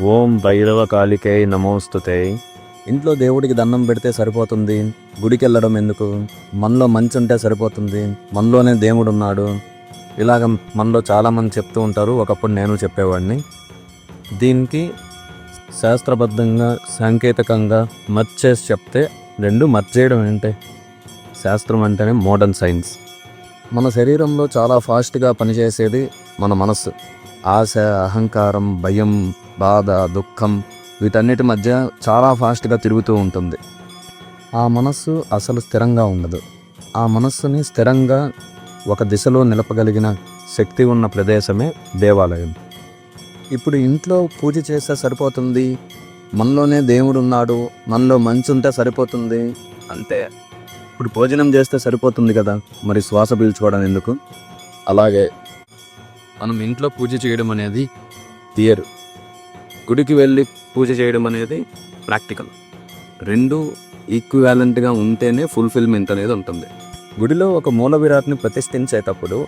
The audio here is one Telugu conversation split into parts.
ఓం భైరవ కాళికై నమోస్తుతే. ఇంట్లో దేవుడికి దండం పెడితే సరిపోతుంది, గుడికి వెళ్ళడం ఎందుకు? మనలో మంచి ఉంటే సరిపోతుంది, మనలోనే దేవుడు ఉన్నాడు. ఇలాగ మనలో చాలామంది చెప్తూ ఉంటారు, ఒకప్పుడు నేను చెప్పేవాడిని. దీనికి శాస్త్రబద్ధంగా సాంకేతికంగా మర్చేసి చెప్తే రెండు మర్చేయడం ఏంటే? శాస్త్రం అంటేనే మోడర్న్ సైన్స్. మన శరీరంలో చాలా ఫాస్ట్గా పనిచేసేది మన మనస్సు. ఆశ, అహంకారం, భయం, బాధ, దుఃఖం వీటన్నిటి మధ్య చాలా ఫాస్ట్గా తిరుగుతూ ఉంటుంది. ఆ మనస్సు అసలు స్థిరంగా ఉండదు. ఆ మనస్సుని స్థిరంగా ఒక దిశలో నిలపగలిగిన శక్తి ఉన్న ప్రదేశమే దేవాలయం. ఇప్పుడు ఇంట్లో పూజ చేస్తే సరిపోతుంది, మనలోనే దేవుడు ఉన్నాడు, మనలో మంచి ఉంటే సరిపోతుంది అంటే ఇప్పుడు భోజనం చేస్తే సరిపోతుంది కదా, మరి శ్వాస పీల్చుకోవడం ఎందుకు? అలాగే మనం ఇంట్లో పూజ చేయడం అనేది థియరీ, గుడికి వెళ్ళి పూజ చేయడం అనేది ప్రాక్టికల్. రెండు ఈక్వాలెంట్గా ఉంటేనే ఫుల్ఫిల్మెంట్ అనేది ఉంటుంది. గుడిలో ఒక మూల విరాట్ని ప్రతిష్ఠించేటప్పుడు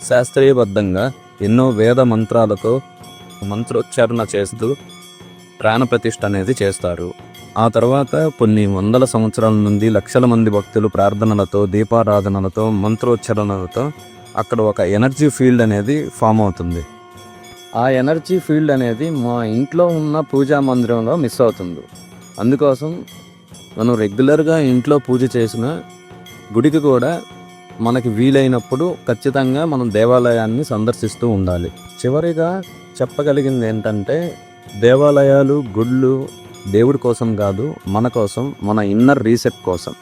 శాస్త్రీయబద్ధంగా ఎన్నో వేద మంత్రాలతో మంత్రోచ్చారణ చేస్తూ ప్రాణప్రతిష్ఠ అనేది చేస్తారు. ఆ తర్వాత కొన్ని వందల సంవత్సరాల నుండి లక్షల మంది భక్తులు ప్రార్థనలతో, దీపారాధనలతో, మంత్రోచ్చరణలతో అక్కడ ఒక ఎనర్జీ ఫీల్డ్ అనేది ఫామ్ అవుతుంది. ఆ ఎనర్జీ ఫీల్డ్ అనేది మా ఇంట్లో ఉన్న పూజా మందిరంలో మిస్ అవుతుంది. అందుకోసం మనం రెగ్యులర్గా ఇంట్లో పూజ చేసిన గుడికి కూడా మనకి వీలైనప్పుడు ఖచ్చితంగా మనం దేవాలయాన్ని సందర్శిస్తూ ఉండాలి. చివరిగా చెప్పగలిగింది ఏంటంటే, దేవాలయాలు, గుళ్ళు దేవుడి కోసం కాదు, మన కోసం, మన ఇన్నర్ రీసెట్ కోసం.